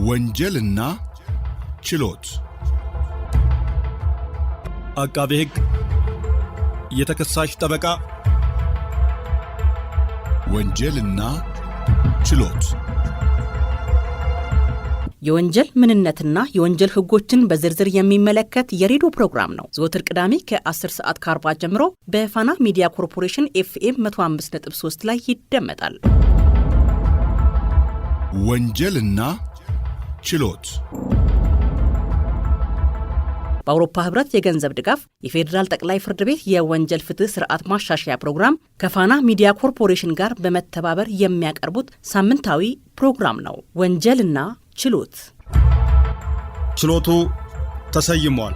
ወንጀልና ችሎት አቃቤ ሕግ የተከሳሽ ጠበቃ ወንጀልና ችሎት የወንጀል ምንነትና የወንጀል ህጎችን በዝርዝር የሚመለከት የሬዲዮ ፕሮግራም ነው። ዘወትር ቅዳሜ ከ10 ሰዓት ከ40 ጀምሮ በፋና ሚዲያ ኮርፖሬሽን FM 105.3 ላይ ይደመጣል። ወንጀልና ችሎት በአውሮፓ ህብረት የገንዘብ ድጋፍ የፌዴራል ጠቅላይ ፍርድ ቤት የወንጀል ፍትህ ስርዓት ማሻሻያ ፕሮግራም ከፋና ሚዲያ ኮርፖሬሽን ጋር በመተባበር የሚያቀርቡት ሳምንታዊ ፕሮግራም ነው። ወንጀልና ችሎት። ችሎቱ ተሰይሟል።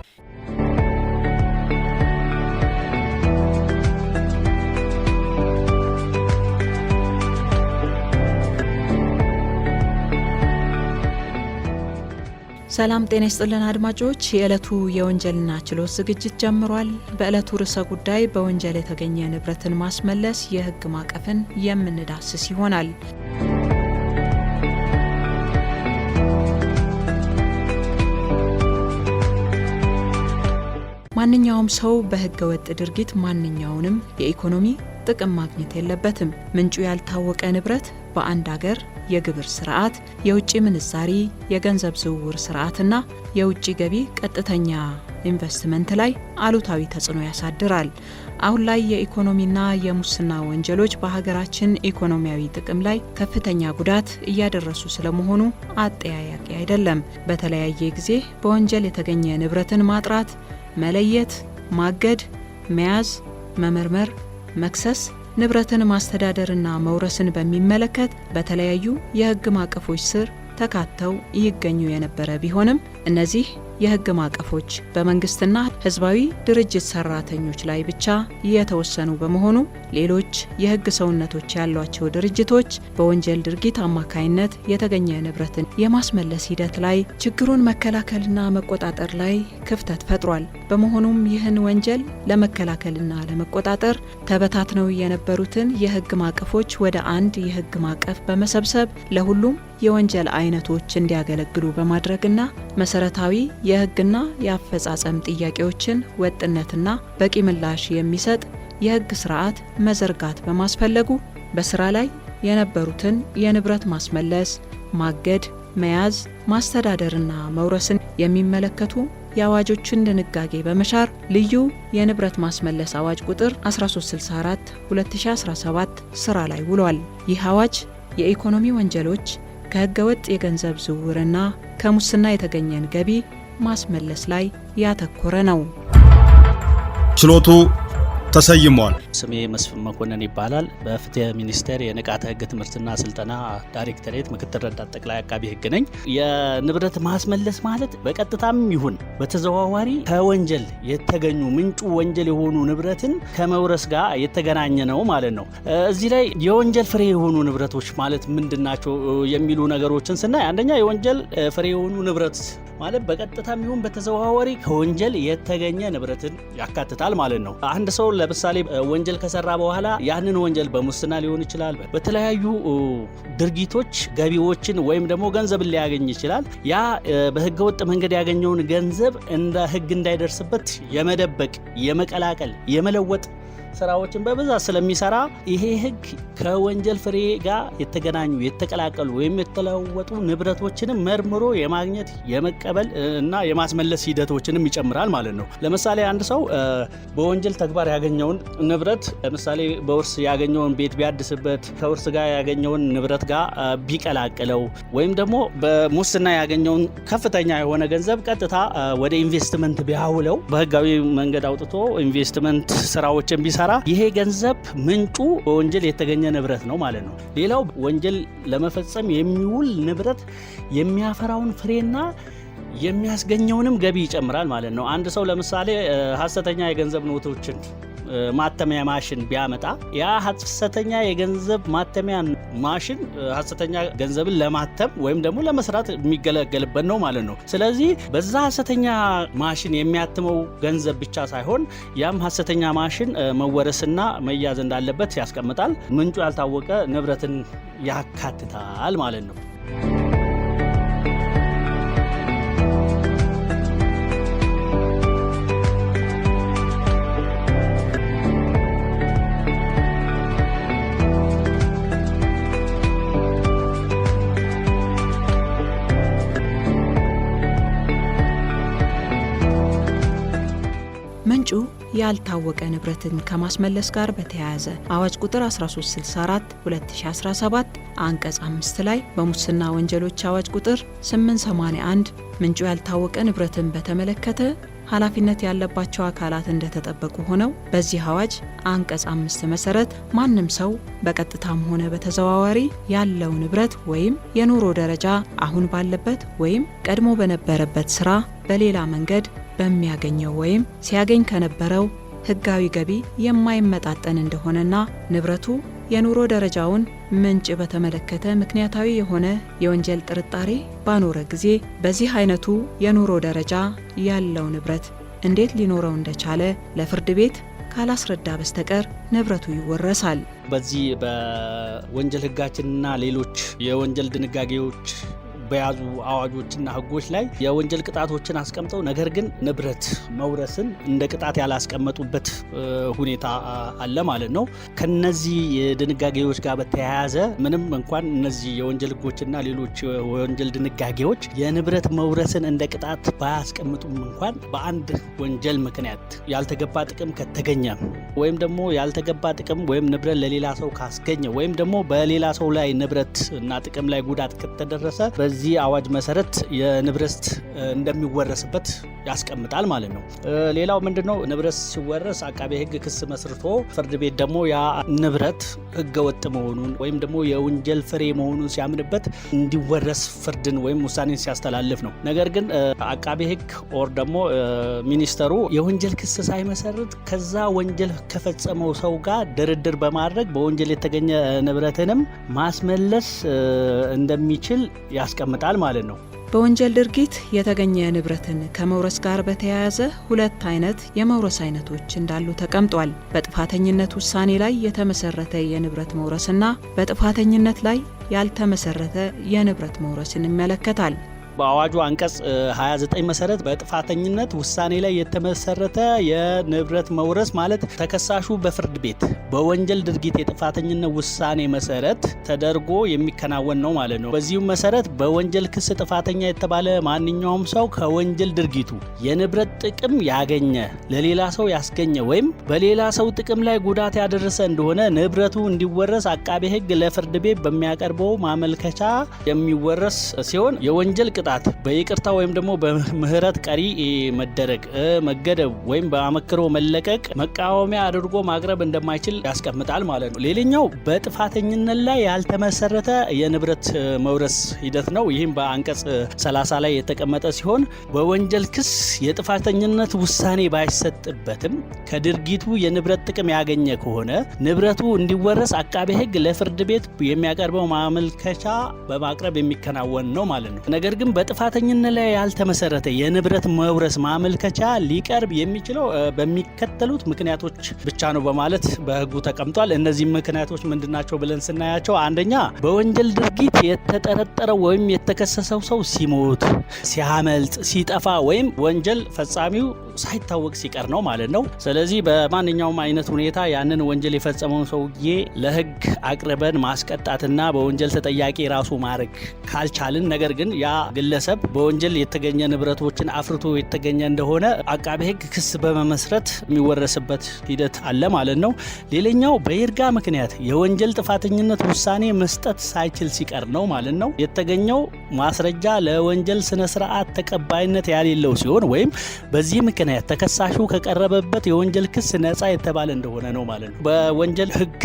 ሰላም ጤና ይስጥልን አድማጮች፣ የዕለቱ የወንጀልና ችሎት ዝግጅት ጀምሯል። በዕለቱ ርዕሰ ጉዳይ በወንጀል የተገኘ ንብረትን ማስመለስ የህግ ማዕቀፍን የምንዳስስ ይሆናል። ማንኛውም ሰው በህገ ወጥ ድርጊት ማንኛውንም የኢኮኖሚ ጥቅም ማግኘት የለበትም። ምንጩ ያልታወቀ ንብረት በአንድ ሀገር የግብር ስርዓት፣ የውጭ ምንዛሪ፣ የገንዘብ ዝውውር ስርዓትና የውጭ ገቢ ቀጥተኛ ኢንቨስትመንት ላይ አሉታዊ ተጽዕኖ ያሳድራል። አሁን ላይ የኢኮኖሚና የሙስና ወንጀሎች በሀገራችን ኢኮኖሚያዊ ጥቅም ላይ ከፍተኛ ጉዳት እያደረሱ ስለመሆኑ አጠያያቂ አይደለም። በተለያየ ጊዜ በወንጀል የተገኘ ንብረትን ማጥራት፣ መለየት፣ ማገድ፣ መያዝ፣ መመርመር፣ መክሰስ፣ ንብረትን ማስተዳደርና መውረስን በሚመለከት በተለያዩ የህግ ማዕቀፎች ስር ተካተው ይገኙ የነበረ ቢሆንም እነዚህ የህግ ማዕቀፎች በመንግስትና ህዝባዊ ድርጅት ሰራተኞች ላይ ብቻ የተወሰኑ በመሆኑ ሌሎች የህግ ሰውነቶች ያሏቸው ድርጅቶች በወንጀል ድርጊት አማካይነት የተገኘ ንብረትን የማስመለስ ሂደት ላይ ችግሩን መከላከልና መቆጣጠር ላይ ክፍተት ፈጥሯል። በመሆኑም ይህን ወንጀል ለመከላከልና ለመቆጣጠር ተበታትነው የነበሩትን የህግ ማዕቀፎች ወደ አንድ የህግ ማዕቀፍ በመሰብሰብ ለሁሉም የወንጀል አይነቶች እንዲያገለግሉ በማድረግና መሰረታዊ የህግና የአፈጻጸም ጥያቄዎችን ወጥነትና በቂ ምላሽ የሚሰጥ የህግ ስርዓት መዘርጋት በማስፈለጉ በስራ ላይ የነበሩትን የንብረት ማስመለስ፣ ማገድ፣ መያዝ፣ ማስተዳደርና መውረስን የሚመለከቱ የአዋጆችን ድንጋጌ በመሻር ልዩ የንብረት ማስመለስ አዋጅ ቁጥር 1364/2017 ስራ ላይ ውሏል። ይህ አዋጅ የኢኮኖሚ ወንጀሎች ከህገ ወጥ የገንዘብ ዝውውርና ከሙስና የተገኘን ገቢ ማስመለስ ላይ ያተኮረ ነው። ችሎቱ ተሰይሟል። ስሜ መስፍን መኮንን ይባላል። በፍትህ ሚኒስቴር የንቃተ ህግ ትምህርትና ስልጠና ዳይሬክተሬት ምክትል ረዳት ጠቅላይ አቃቢ ህግ ነኝ። የንብረት ማስመለስ ማለት በቀጥታም ይሁን በተዘዋዋሪ ከወንጀል የተገኙ ምንጩ ወንጀል የሆኑ ንብረትን ከመውረስ ጋር የተገናኘ ነው ማለት ነው። እዚህ ላይ የወንጀል ፍሬ የሆኑ ንብረቶች ማለት ምንድናቸው የሚሉ ነገሮችን ስናይ፣ አንደኛ የወንጀል ፍሬ የሆኑ ንብረት ማለት በቀጥታም ይሁን በተዘዋዋሪ ከወንጀል የተገኘ ንብረትን ያካትታል ማለት ነው። አንድ ሰው ለምሳሌ ወንጀል ከሰራ በኋላ ያንን ወንጀል በሙስና ሊሆን ይችላል፣ በተለያዩ ድርጊቶች ገቢዎችን ወይም ደግሞ ገንዘብን ሊያገኝ ይችላል። ያ በህገወጥ መንገድ ያገኘውን ገንዘብ እንደ ህግ እንዳይደርስበት የመደበቅ፣ የመቀላቀል፣ የመለወጥ ስራዎችን በብዛት ስለሚሰራ ይሄ ህግ ከወንጀል ፍሬ ጋር የተገናኙ የተቀላቀሉ ወይም የተለወጡ ንብረቶችንም መርምሮ የማግኘት የመቀበል እና የማስመለስ ሂደቶችንም ይጨምራል ማለት ነው። ለምሳሌ አንድ ሰው በወንጀል ተግባር ያገኘውን ንብረት ለምሳሌ በውርስ ያገኘውን ቤት ቢያድስበት ከውርስ ጋር ያገኘውን ንብረት ጋር ቢቀላቅለው ወይም ደግሞ በሙስና ያገኘውን ከፍተኛ የሆነ ገንዘብ ቀጥታ ወደ ኢንቨስትመንት ቢያውለው በህጋዊ መንገድ አውጥቶ ኢንቨስትመንት ስራዎችን ቢሰራ ይሄ ገንዘብ ምንጩ በወንጀል የተገኘ ንብረት ነው ማለት ነው። ሌላው ወንጀል ለመፈጸም የሚውል ንብረት የሚያፈራውን ፍሬና የሚያስገኘውንም ገቢ ይጨምራል ማለት ነው። አንድ ሰው ለምሳሌ ሐሰተኛ የገንዘብ ኖቶችን ማተሚያ ማሽን ቢያመጣ ያ ሐሰተኛ የገንዘብ ማተሚያ ማሽን ሐሰተኛ ገንዘብን ለማተም ወይም ደግሞ ለመስራት የሚገለገልበት ነው ማለት ነው። ስለዚህ በዛ ሐሰተኛ ማሽን የሚያትመው ገንዘብ ብቻ ሳይሆን ያም ሐሰተኛ ማሽን መወረስና መያዝ እንዳለበት ያስቀምጣል። ምንጩ ያልታወቀ ንብረትን ያካትታል ማለት ነው። ያልታወቀ ንብረትን ከማስመለስ ጋር በተያያዘ አዋጅ ቁጥር 1364/2017 አንቀጽ 5 ላይ በሙስና ወንጀሎች አዋጅ ቁጥር 881 ምንጩ ያልታወቀ ንብረትን በተመለከተ ኃላፊነት ያለባቸው አካላት እንደተጠበቁ ሆነው በዚህ አዋጅ አንቀጽ 5 መሰረት ማንም ሰው በቀጥታም ሆነ በተዘዋዋሪ ያለው ንብረት ወይም የኑሮ ደረጃ አሁን ባለበት ወይም ቀድሞ በነበረበት ስራ በሌላ መንገድ በሚያገኘው ወይም ሲያገኝ ከነበረው ህጋዊ ገቢ የማይመጣጠን እንደሆነና ንብረቱ የኑሮ ደረጃውን ምንጭ በተመለከተ ምክንያታዊ የሆነ የወንጀል ጥርጣሬ ባኖረ ጊዜ በዚህ አይነቱ የኑሮ ደረጃ ያለው ንብረት እንዴት ሊኖረው እንደቻለ ለፍርድ ቤት ካላስረዳ በስተቀር ንብረቱ ይወረሳል። በዚህ በወንጀል ህጋችንና ሌሎች የወንጀል ድንጋጌዎች በያዙ አዋጆችና ህጎች ላይ የወንጀል ቅጣቶችን አስቀምጠው ነገር ግን ንብረት መውረስን እንደ ቅጣት ያላስቀመጡበት ሁኔታ አለ ማለት ነው። ከነዚህ ድንጋጌዎች ጋር በተያያዘ ምንም እንኳን እነዚህ የወንጀል ህጎችና ሌሎች የወንጀል ድንጋጌዎች የንብረት መውረስን እንደ ቅጣት ባያስቀምጡም እንኳን በአንድ ወንጀል ምክንያት ያልተገባ ጥቅም ከተገኘ ወይም ደግሞ ያልተገባ ጥቅም ወይም ንብረት ለሌላ ሰው ካስገኘ ወይም ደግሞ በሌላ ሰው ላይ ንብረት እና ጥቅም ላይ ጉዳት ከተደረሰ በዚህ አዋጅ መሰረት የንብረት እንደሚወረስበት ያስቀምጣል ማለት ነው። ሌላው ምንድነው? ንብረት ሲወረስ አቃቤ ህግ ክስ መስርቶ ፍርድ ቤት ደግሞ ያ ንብረት ህገ ወጥ መሆኑን ወይም ደግሞ የወንጀል ፍሬ መሆኑን ሲያምንበት እንዲወረስ ፍርድን ወይም ውሳኔን ሲያስተላልፍ ነው። ነገር ግን አቃቤ ህግ ኦር ደግሞ ሚኒስተሩ የወንጀል ክስ ሳይመሰርት ከዛ ወንጀል ከፈጸመው ሰው ጋር ድርድር በማድረግ በወንጀል የተገኘ ንብረትንም ማስመለስ እንደሚችል ያስቀምጣል ማለት ነው። በወንጀል ድርጊት የተገኘ ንብረትን ከመውረስ ጋር በተያያዘ ሁለት አይነት የመውረስ አይነቶች እንዳሉ ተቀምጧል። በጥፋተኝነት ውሳኔ ላይ የተመሰረተ የንብረት መውረስና በጥፋተኝነት ላይ ያልተመሰረተ የንብረት መውረስን ይመለከታል። በአዋጁ አንቀጽ 29 መሰረት በጥፋተኝነት ውሳኔ ላይ የተመሰረተ የንብረት መውረስ ማለት ተከሳሹ በፍርድ ቤት በወንጀል ድርጊት የጥፋተኝነት ውሳኔ መሰረት ተደርጎ የሚከናወን ነው ማለት ነው። በዚሁም መሰረት በወንጀል ክስ ጥፋተኛ የተባለ ማንኛውም ሰው ከወንጀል ድርጊቱ የንብረት ጥቅም ያገኘ፣ ለሌላ ሰው ያስገኘ ወይም በሌላ ሰው ጥቅም ላይ ጉዳት ያደረሰ እንደሆነ ንብረቱ እንዲወረስ አቃቤ ህግ ለፍርድ ቤት በሚያቀርበው ማመልከቻ የሚወረስ ሲሆን የወንጀል ቅጣት በይቅርታ ወይም ደግሞ በምህረት ቀሪ መደረግ፣ መገደብ ወይም በአመክሮ መለቀቅ መቃወሚያ አድርጎ ማቅረብ እንደማይችል ያስቀምጣል ማለት ነው። ሌላኛው በጥፋተኝነት ላይ ያልተመሰረተ የንብረት መውረስ ሂደት ነው። ይህም በአንቀጽ 30 ላይ የተቀመጠ ሲሆን በወንጀል ክስ የጥፋተኝነት ውሳኔ ባይሰጥበትም ከድርጊቱ የንብረት ጥቅም ያገኘ ከሆነ ንብረቱ እንዲወረስ አቃቤ ህግ ለፍርድ ቤት የሚያቀርበው ማመልከቻ በማቅረብ የሚከናወን ነው ማለት ነው። ነገር ግን በጥፋተኝነት ላይ ያልተመሰረተ የንብረት መውረስ ማመልከቻ ሊቀርብ የሚችለው በሚከተሉት ምክንያቶች ብቻ ነው በማለት በህጉ ተቀምጧል። እነዚህ ምክንያቶች ምንድናቸው ብለን ስናያቸው፣ አንደኛ በወንጀል ድርጊት የተጠረጠረው ወይም የተከሰሰው ሰው ሲሞት፣ ሲያመልጥ፣ ሲጠፋ ወይም ወንጀል ፈጻሚው ሳይታወቅ ሲቀር ነው ማለት ነው። ስለዚህ በማንኛውም አይነት ሁኔታ ያንን ወንጀል የፈጸመውን ሰውዬ ለህግ አቅርበን ማስቀጣትና በወንጀል ተጠያቂ ራሱ ማድረግ ካልቻልን፣ ነገር ግን ያ ግለሰብ በወንጀል የተገኘ ንብረቶችን አፍርቶ የተገኘ እንደሆነ አቃቤ ህግ ክስ በመመስረት የሚወረስበት ሂደት አለ ማለት ነው። ሌላኛው በይርጋ ምክንያት የወንጀል ጥፋተኝነት ውሳኔ መስጠት ሳይችል ሲቀር ነው ማለት ነው። የተገኘው ማስረጃ ለወንጀል ስነ ስርዓት ተቀባይነት ያሌለው ሲሆን ወይም በዚህ ምክንያት ተከሳሹ ከቀረበበት የወንጀል ክስ ነፃ የተባለ እንደሆነ ነው ማለት ነው። በወንጀል ህግ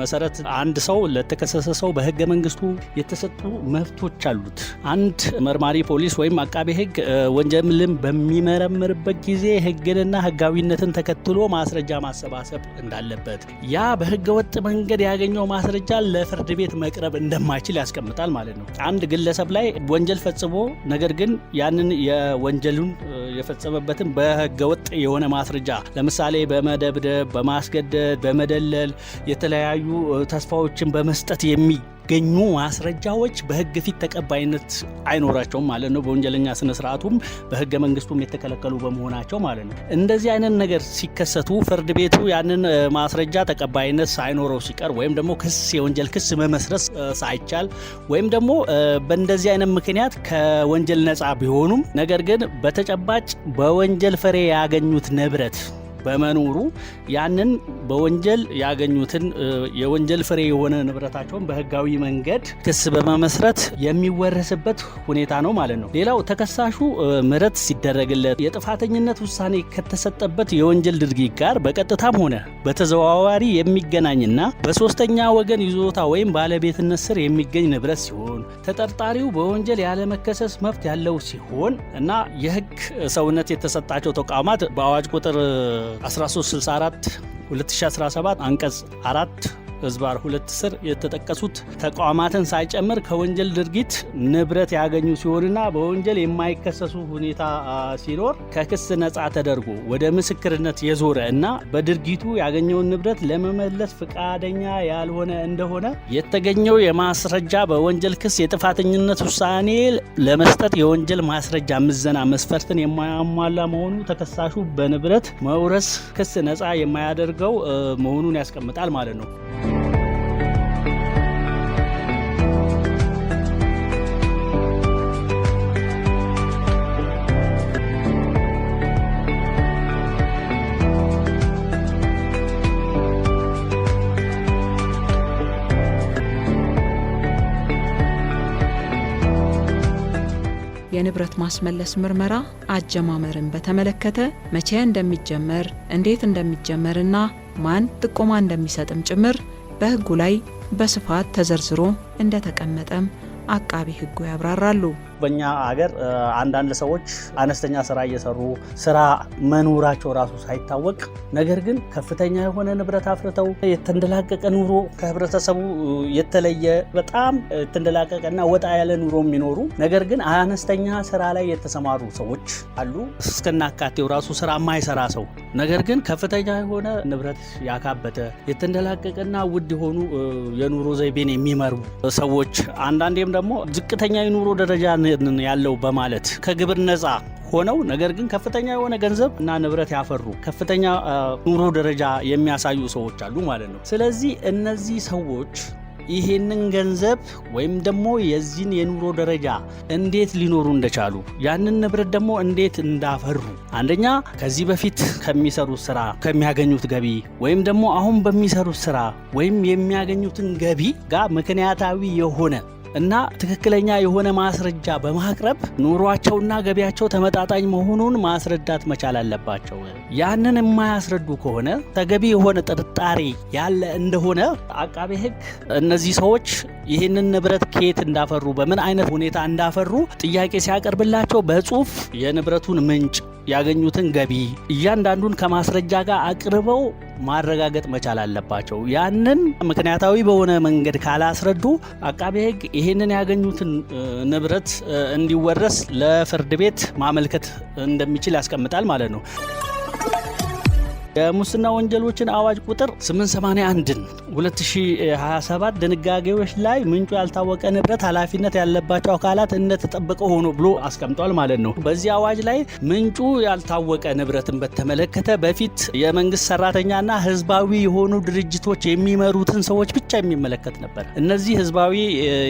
መሰረት አንድ ሰው ለተከሰሰ ሰው በህገ መንግስቱ የተሰጡ መብቶች አሉት። አንድ መርማሪ ፖሊስ ወይም አቃቤ ህግ ወንጀልን በሚመረምርበት ጊዜ ህግንና ህጋዊነትን ተከትሎ ማስረጃ ማሰባሰብ እንዳለበት፣ ያ በህገ ወጥ መንገድ ያገኘው ማስረጃ ለፍርድ ቤት መቅረብ እንደማይችል ያስቀምጣል ማለት ነው። አንድ ግለሰብ ላይ ወንጀል ፈጽሞ ነገር ግን ያንን የወንጀሉን የፈጸመበትን በህገ ወጥ የሆነ ማስረጃ ለምሳሌ በመደብደብ፣ በማስገደድ፣ በመደለል የተለያዩ ተስፋዎችን በመስጠት የሚገኙ ማስረጃዎች በህግ ፊት ተቀባይነት አይኖራቸውም ማለት ነው። በወንጀለኛ ስነ ስርዓቱም በህገ መንግስቱም የተከለከሉ በመሆናቸው ማለት ነው። እንደዚህ አይነት ነገር ሲከሰቱ ፍርድ ቤቱ ያንን ማስረጃ ተቀባይነት ሳይኖረው ሲቀር ወይም ደግሞ የወንጀል ክስ መመስረት ሳይቻል ወይም ደግሞ በእንደዚህ አይነት ምክንያት ከወንጀል ነፃ ቢሆኑም ነገር ግን በተጨባጭ በወንጀል ፍሬ ያገኙት ንብረት በመኖሩ ያንን በወንጀል ያገኙትን የወንጀል ፍሬ የሆነ ንብረታቸውን በህጋዊ መንገድ ክስ በመመስረት የሚወረስበት ሁኔታ ነው ማለት ነው። ሌላው ተከሳሹ ምህረት ሲደረግለት የጥፋተኝነት ውሳኔ ከተሰጠበት የወንጀል ድርጊት ጋር በቀጥታም ሆነ በተዘዋዋሪ የሚገናኝና በሶስተኛ ወገን ይዞታ ወይም ባለቤትነት ስር የሚገኝ ንብረት ሲሆን ተጠርጣሪው በወንጀል ያለመከሰስ መብት ያለው ሲሆን እና የህግ ሰውነት የተሰጣቸው ተቋማት በአዋጅ ቁጥር 1364 2017 አንቀጽ 4 ህዝባር 2 ስር የተጠቀሱት ተቋማትን ሳይጨምር ከወንጀል ድርጊት ንብረት ያገኙ ሲሆንና በወንጀል የማይከሰሱ ሁኔታ ሲኖር ከክስ ነፃ ተደርጎ ወደ ምስክርነት የዞረ እና በድርጊቱ ያገኘውን ንብረት ለመመለስ ፈቃደኛ ያልሆነ እንደሆነ የተገኘው የማስረጃ በወንጀል ክስ የጥፋተኝነት ውሳኔ ለመስጠት የወንጀል ማስረጃ ምዘና መስፈርትን የማያሟላ መሆኑ ተከሳሹ በንብረት መውረስ ክስ ነፃ የማያደርገው መሆኑን ያስቀምጣል ማለት ነው። የንብረት ማስመለስ ምርመራ አጀማመርን በተመለከተ መቼ እንደሚጀመር፣ እንዴት እንደሚጀመርና ማን ጥቆማ እንደሚሰጥም ጭምር በሕጉ ላይ በስፋት ተዘርዝሮ እንደተቀመጠም አቃቢ ሕጉ ያብራራሉ። በእኛ ሀገር አንዳንድ ሰዎች አነስተኛ ስራ እየሰሩ ስራ መኖራቸው ራሱ ሳይታወቅ ነገር ግን ከፍተኛ የሆነ ንብረት አፍርተው የተንደላቀቀ ኑሮ ከህብረተሰቡ የተለየ በጣም የተንደላቀቀና ወጣ ያለ ኑሮ የሚኖሩ ነገር ግን አነስተኛ ስራ ላይ የተሰማሩ ሰዎች አሉ። እስከናካቴው ራሱ ስራ የማይሰራ ሰው ነገር ግን ከፍተኛ የሆነ ንብረት ያካበተ የተንደላቀቀና ውድ የሆኑ የኑሮ ዘይቤን የሚመሩ ሰዎች አንዳንዴም ደግሞ ዝቅተኛ የኑሮ ደረጃ ያለው በማለት ከግብር ነፃ ሆነው ነገር ግን ከፍተኛ የሆነ ገንዘብ እና ንብረት ያፈሩ ከፍተኛ ኑሮ ደረጃ የሚያሳዩ ሰዎች አሉ ማለት ነው። ስለዚህ እነዚህ ሰዎች ይሄንን ገንዘብ ወይም ደግሞ የዚህን የኑሮ ደረጃ እንዴት ሊኖሩ እንደቻሉ ያንን ንብረት ደግሞ እንዴት እንዳፈሩ አንደኛ ከዚህ በፊት ከሚሰሩት ስራ ከሚያገኙት ገቢ ወይም ደግሞ አሁን በሚሰሩት ስራ ወይም የሚያገኙትን ገቢ ጋር ምክንያታዊ የሆነ እና ትክክለኛ የሆነ ማስረጃ በማቅረብ ኑሯቸውና ገቢያቸው ተመጣጣኝ መሆኑን ማስረዳት መቻል አለባቸው። ያንን የማያስረዱ ከሆነ ተገቢ የሆነ ጥርጣሬ ያለ እንደሆነ አቃቤ ሕግ እነዚህ ሰዎች ይህንን ንብረት ከየት እንዳፈሩ በምን አይነት ሁኔታ እንዳፈሩ ጥያቄ ሲያቀርብላቸው በጽሁፍ የንብረቱን ምንጭ ያገኙትን ገቢ እያንዳንዱን ከማስረጃ ጋር አቅርበው ማረጋገጥ መቻል አለባቸው። ያንን ምክንያታዊ በሆነ መንገድ ካላስረዱ አቃቤ ሕግ ይህንን ያገኙትን ንብረት እንዲወረስ ለፍርድ ቤት ማመልከት እንደሚችል ያስቀምጣል ማለት ነው። የሙስና ወንጀሎችን አዋጅ ቁጥር 881 2027 ድንጋጌዎች ላይ ምንጩ ያልታወቀ ንብረት ኃላፊነት ያለባቸው አካላት እንደተጠበቀ ሆኖ ብሎ አስቀምጧል ማለት ነው። በዚህ አዋጅ ላይ ምንጩ ያልታወቀ ንብረትን በተመለከተ በፊት የመንግስት ሰራተኛና ህዝባዊ የሆኑ ድርጅቶች የሚመሩትን ሰዎች ብቻ የሚመለከት ነበር። እነዚህ ህዝባዊ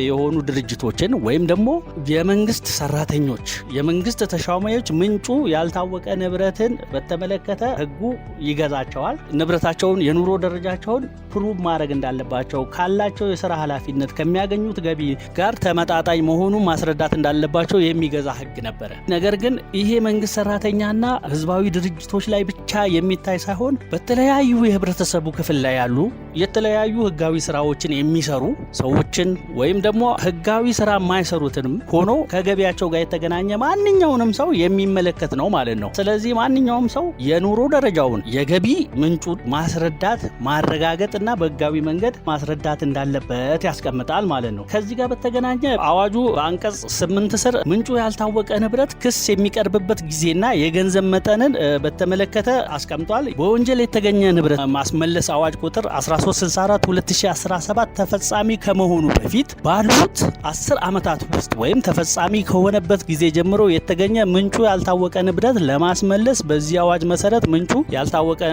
የሆኑ ድርጅቶችን ወይም ደግሞ የመንግስት ሰራተኞች፣ የመንግስት ተሿሚዎች ምንጩ ያልታወቀ ንብረትን በተመለከተ ህጉ ይገዛቸዋል። ንብረታቸውን የኑሮ ደረጃቸውን ፕሩቭ ማድረግ እንዳለባቸው ካላቸው የሥራ ኃላፊነት ከሚያገኙት ገቢ ጋር ተመጣጣኝ መሆኑን ማስረዳት እንዳለባቸው የሚገዛ ህግ ነበረ። ነገር ግን ይሄ መንግስት ሰራተኛና ህዝባዊ ድርጅቶች ላይ ብቻ የሚታይ ሳይሆን በተለያዩ የህብረተሰቡ ክፍል ላይ ያሉ የተለያዩ ህጋዊ ስራዎችን የሚሰሩ ሰዎችን ወይም ደግሞ ህጋዊ ስራ የማይሰሩትንም ሆኖ ከገቢያቸው ጋር የተገናኘ ማንኛውንም ሰው የሚመለከት ነው ማለት ነው። ስለዚህ ማንኛውም ሰው የኑሮ ደረጃውን የገቢ ምንጩን ማስረዳት ማረጋገጥና በህጋዊ መንገድ ማስረዳት እንዳለበት ያስቀምጣል ማለት ነው። ከዚህ ጋር በተገናኘ አዋጁ አንቀጽ 8 ስር ምንጩ ያልታወቀ ንብረት ክስ የሚቀርብበት ጊዜና የገንዘብ መጠንን በተመለከተ አስቀምጧል። በወንጀል የተገኘ ንብረት ማስመለስ አዋጅ ቁጥር 1364 2017 ተፈጻሚ ከመሆኑ በፊት ባሉት 10 ዓመታት ውስጥ ወይም ተፈጻሚ ከሆነበት ጊዜ ጀምሮ የተገኘ ምንጩ ያልታወቀ ንብረት ለማስመለስ በዚህ አዋጅ መሰረት ምንጩ ያልታወቀ ያልታወቀ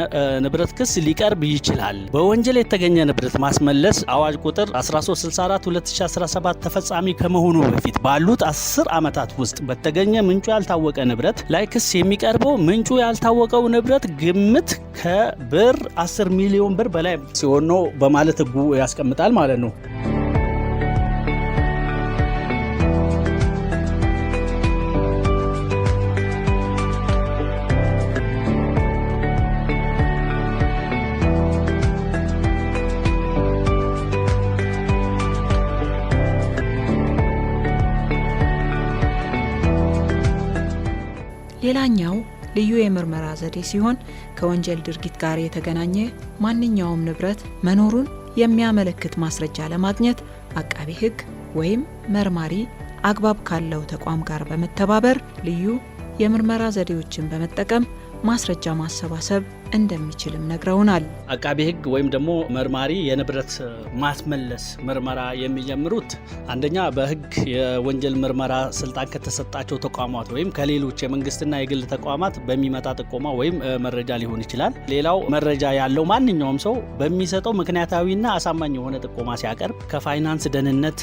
ንብረት ክስ ሊቀርብ ይችላል። በወንጀል የተገኘ ንብረት ማስመለስ አዋጅ ቁጥር 1364/2017 ተፈጻሚ ከመሆኑ በፊት ባሉት 10 ዓመታት ውስጥ በተገኘ ምንጩ ያልታወቀ ንብረት ላይ ክስ የሚቀርበው ምንጩ ያልታወቀው ንብረት ግምት ከብር 10 ሚሊዮን ብር በላይ ሲሆን ነው በማለት ሕጉ ያስቀምጣል ማለት ነው። ሌላኛው ልዩ የምርመራ ዘዴ ሲሆን ከወንጀል ድርጊት ጋር የተገናኘ ማንኛውም ንብረት መኖሩን የሚያመለክት ማስረጃ ለማግኘት አቃቤ ሕግ ወይም መርማሪ አግባብ ካለው ተቋም ጋር በመተባበር ልዩ የምርመራ ዘዴዎችን በመጠቀም ማስረጃ ማሰባሰብ እንደሚችልም ነግረውናል። አቃቤ ሕግ ወይም ደግሞ መርማሪ የንብረት ማስመለስ ምርመራ የሚጀምሩት አንደኛ በሕግ የወንጀል ምርመራ ስልጣን ከተሰጣቸው ተቋማት ወይም ከሌሎች የመንግስትና የግል ተቋማት በሚመጣ ጥቆማ ወይም መረጃ ሊሆን ይችላል። ሌላው መረጃ ያለው ማንኛውም ሰው በሚሰጠው ምክንያታዊና አሳማኝ የሆነ ጥቆማ ሲያቀርብ ከፋይናንስ ደህንነት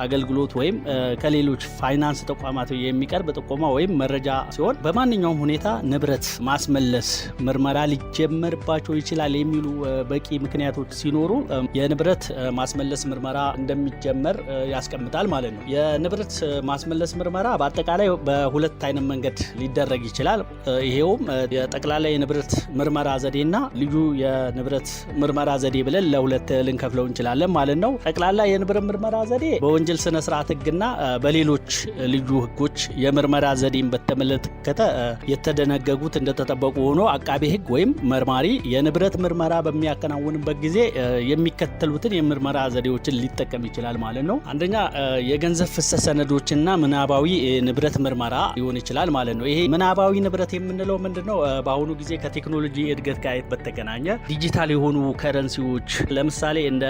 አገልግሎት ወይም ከሌሎች ፋይናንስ ተቋማት የሚቀርብ ጥቆማ ወይም መረጃ ሲሆን በማንኛውም ሁኔታ ንብረት ማስመለስ ምርመራ ሊጀመርባቸው ይችላል የሚሉ በቂ ምክንያቶች ሲኖሩ የንብረት ማስመለስ ምርመራ እንደሚጀመር ያስቀምጣል ማለት ነው። የንብረት ማስመለስ ምርመራ በአጠቃላይ በሁለት አይነት መንገድ ሊደረግ ይችላል። ይሄውም የጠቅላላ የንብረት ምርመራ ዘዴና ልዩ የንብረት ምርመራ ዘዴ ብለን ለሁለት ልንከፍለው እንችላለን ማለት ነው። ጠቅላላ የንብረት ምርመራ ዘዴ በወንጀል ስነ ስርዓት ሕግና በሌሎች ልዩ ሕጎች የምርመራ ዘዴን በተመለከተ የተደነገጉት እንደተጠበቁ ሆኖ አቃቤ ሕግ ወይም መርማሪ የንብረት ምርመራ በሚያከናውንበት ጊዜ የሚከተሉትን የምርመራ ዘዴዎችን ሊጠቀም ይችላል ማለት ነው። አንደኛ የገንዘብ ፍሰት ሰነዶችና ምናባዊ ንብረት ምርመራ ሊሆን ይችላል ማለት ነው። ይሄ ምናባዊ ንብረት የምንለው ምንድነው? በአሁኑ ጊዜ ከቴክኖሎጂ እድገት ጋር በተገናኘ ዲጂታል የሆኑ ከረንሲዎች ለምሳሌ እንደ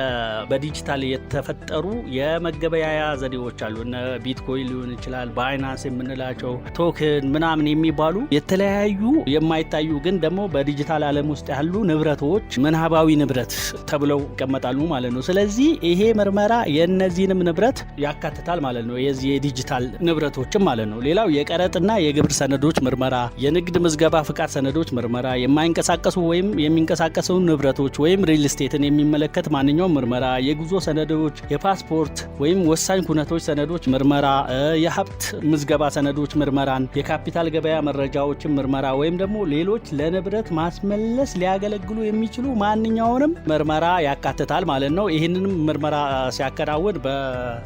በዲጂታል የተፈጠሩ የመገበያያ ዘዴዎች አሉ። እነ ቢትኮይን ሊሆን ይችላል፣ ባይናንስ የምንላቸው ቶክን ምናምን የሚባሉ የተለያዩ የማይታዩ ግን ደግሞ በዲጂታል ዓለም ውስጥ ያሉ ንብረቶች ምናባዊ ንብረት ተብለው ይቀመጣሉ ማለት ነው። ስለዚህ ይሄ ምርመራ የነዚህንም ንብረት ያካትታል ማለት ነው፣ የዚህ የዲጂታል ንብረቶችም ማለት ነው። ሌላው የቀረጥና የግብር ሰነዶች ምርመራ፣ የንግድ ምዝገባ ፍቃድ ሰነዶች ምርመራ፣ የማይንቀሳቀሱ ወይም የሚንቀሳቀሱ ንብረቶች ወይም ሪል ስቴትን የሚመለከት ማንኛውም ምርመራ፣ የጉዞ ሰነዶች፣ የፓስፖርት ወይም ወሳኝ ኩነቶች ሰነዶች ምርመራ፣ የሀብት ምዝገባ ሰነዶች ምርመራን፣ የካፒታል ገበያ መረጃዎችን ምርመራ ወይም ደግሞ ሌሎች ለንብረት ማስመለስ ሊያገለግሉ የሚችሉ ማንኛውንም ምርመራ ያካትታል ማለት ነው። ይህንንም ምርመራ ሲያከናውን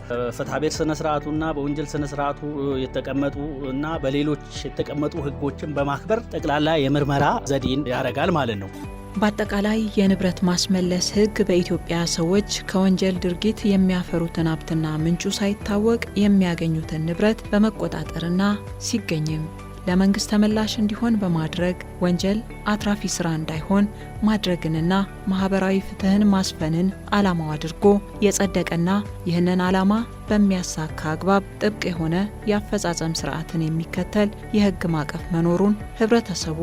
በፍትሐብሔር ስነ ስርዓቱና በወንጀል ስነ ስርዓቱ የተቀመጡ እና በሌሎች የተቀመጡ ሕጎችን በማክበር ጠቅላላ የምርመራ ዘዴን ያደርጋል ማለት ነው። በአጠቃላይ የንብረት ማስመለስ ሕግ በኢትዮጵያ ሰዎች ከወንጀል ድርጊት የሚያፈሩትን ሀብትና ምንጩ ሳይታወቅ የሚያገኙትን ንብረት በመቆጣጠርና ሲገኝም ለመንግስት ተመላሽ እንዲሆን በማድረግ ወንጀል አትራፊ ስራ እንዳይሆን ማድረግንና ማህበራዊ ፍትህን ማስፈንን ዓላማው አድርጎ የጸደቀና ይህንን ዓላማ በሚያሳካ አግባብ ጥብቅ የሆነ የአፈጻጸም ስርዓትን የሚከተል የሕግ ማዕቀፍ መኖሩን ህብረተሰቡ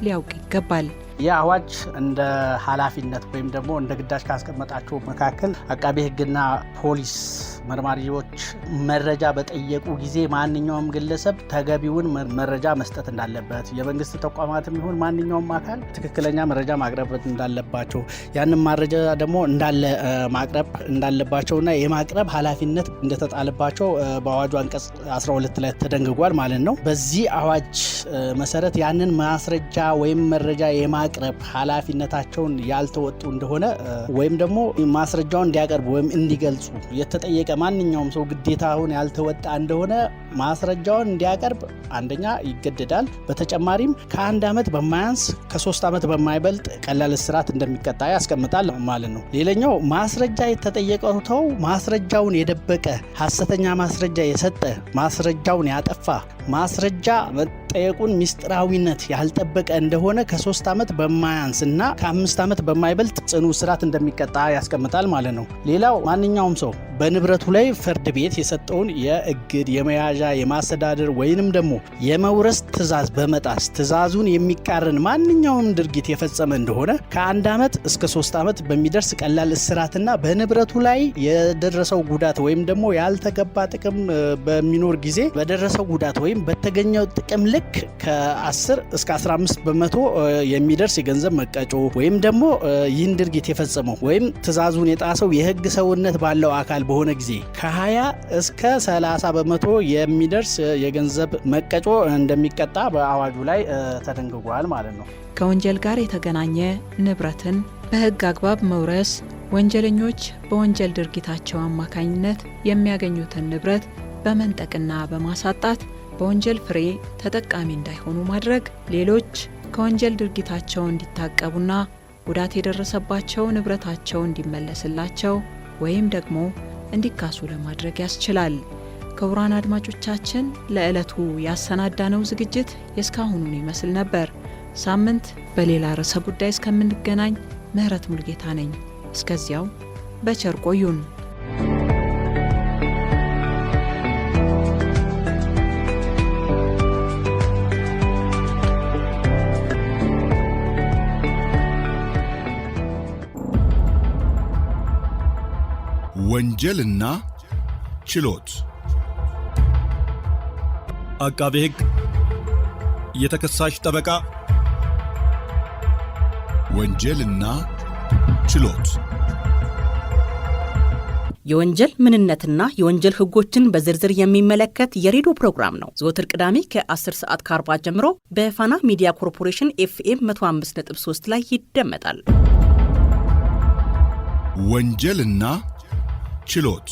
ሊያውቅ ይገባል። ይህ አዋጅ እንደ ኃላፊነት ወይም ደግሞ እንደ ግዳጅ ካስቀመጣቸው መካከል አቃቤ ሕግና ፖሊስ መርማሪዎች መረጃ በጠየቁ ጊዜ ማንኛውም ግለሰብ ተገቢውን መረጃ መስጠት እንዳለበት፣ የመንግስት ተቋማትም ይሁን ማንኛውም አካል ትክክለኛ መረጃ ማቅረብ እንዳለባቸው፣ ያንን መረጃ ደግሞ እንዳለ ማቅረብ እንዳለባቸውና የማቅረብ ኃላፊነት እንደተጣለባቸው በአዋጁ አንቀጽ 12 ላይ ተደንግጓል ማለት ነው። በዚህ አዋጅ መሰረት ያንን ማስረጃ ወይም መረጃ የማቅረብ ኃላፊነታቸውን ያልተወጡ እንደሆነ ወይም ደግሞ ማስረጃውን እንዲያቀርቡ ወይም እንዲገልጹ የተጠየቀ ማንኛውም ሰው ግዴታውን ያልተወጣ እንደሆነ ማስረጃውን እንዲያቀርብ አንደኛ ይገደዳል። በተጨማሪም ከ1 ዓመት በማያንስ ከ3 ዓመት በማይበልጥ ቀላል እስራት እንደሚቀጣ ያስቀምጣል ማለት ነው። ሌላኛው ማስረጃ የተጠየቀው ሰው ማስረጃውን የደበቀ፣ ሐሰተኛ ማስረጃ የሰጠ፣ ማስረጃውን ያጠፋ፣ ማስረጃ የመጠየቁን ሚስጥራዊነት ያልጠበቀ እንደሆነ ከ3 ዓመት በማያንስና ከ5 ዓመት በማይበልጥ ጽኑ እስራት እንደሚቀጣ ያስቀምጣል ማለት ነው። ሌላው ማንኛውም ሰው በንብረቱ ላይ ፍርድ ቤት የሰጠውን የእግድ፣ የመያዣ፣ የማስተዳደር ወይንም ደግሞ የመውረስ ትዕዛዝ በመጣስ ትዕዛዙን የሚቃረን ማንኛውም ድርጊት የፈጸመ እንደሆነ ከ1 ዓመት እስከ 3 ዓመት በሚደርስ ቀላል እስራትና በንብረቱ ላይ የደረሰው ጉዳት ወይም ደግሞ ያልተገባ ጥቅም በሚኖር ጊዜ በደረሰው ጉዳት ወይም በተገኘው ጥቅም ልክ ከ10 እስከ 15 በመቶ የሚደርስ የገንዘብ መቀጮ ወይም ደግሞ ይህን ድርጊት የፈጸመው ወይም ትዕዛዙን የጣሰው የሕግ ሰውነት ባለው አካል በሆነ ጊዜ ከ20 እስከ 30 በመቶ የሚደርስ የገንዘብ መቀጮ እንደሚቀጣ በአዋጁ ላይ ተደንግጓል ማለት ነው። ከወንጀል ጋር የተገናኘ ንብረትን በሕግ አግባብ መውረስ ወንጀለኞች በወንጀል ድርጊታቸው አማካኝነት የሚያገኙትን ንብረት በመንጠቅና በማሳጣት በወንጀል ፍሬ ተጠቃሚ እንዳይሆኑ ማድረግ፣ ሌሎች ከወንጀል ድርጊታቸው እንዲታቀቡና ጉዳት የደረሰባቸው ንብረታቸው እንዲመለስላቸው ወይም ደግሞ እንዲካሱ ለማድረግ ያስችላል። ክቡራን አድማጮቻችን ለዕለቱ ያሰናዳነው ዝግጅት የእስካሁኑን ይመስል ነበር። ሳምንት በሌላ ርዕሰ ጉዳይ እስከምንገናኝ ምህረት ሙልጌታ ነኝ። እስከዚያው በቸር ቆዩን። ወንጀልና ችሎት አቃቤ ሕግ፣ የተከሳሽ ጠበቃ፣ ወንጀልና ችሎት የወንጀል ምንነትና የወንጀል ሕጎችን በዝርዝር የሚመለከት የሬዲዮ ፕሮግራም ነው። ዘወትር ቅዳሜ ከ10 ሰዓት ከ40 ጀምሮ በፋና ሚዲያ ኮርፖሬሽን FM 105.3 ላይ ይደመጣል። ወንጀልና ችሎት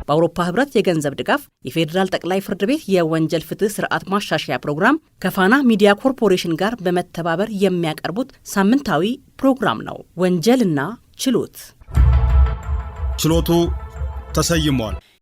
በአውሮፓ ህብረት የገንዘብ ድጋፍ የፌዴራል ጠቅላይ ፍርድ ቤት የወንጀል ፍትህ ስርዓት ማሻሻያ ፕሮግራም ከፋና ሚዲያ ኮርፖሬሽን ጋር በመተባበር የሚያቀርቡት ሳምንታዊ ፕሮግራም ነው። ወንጀልና ችሎት። ችሎቱ ተሰይሟል።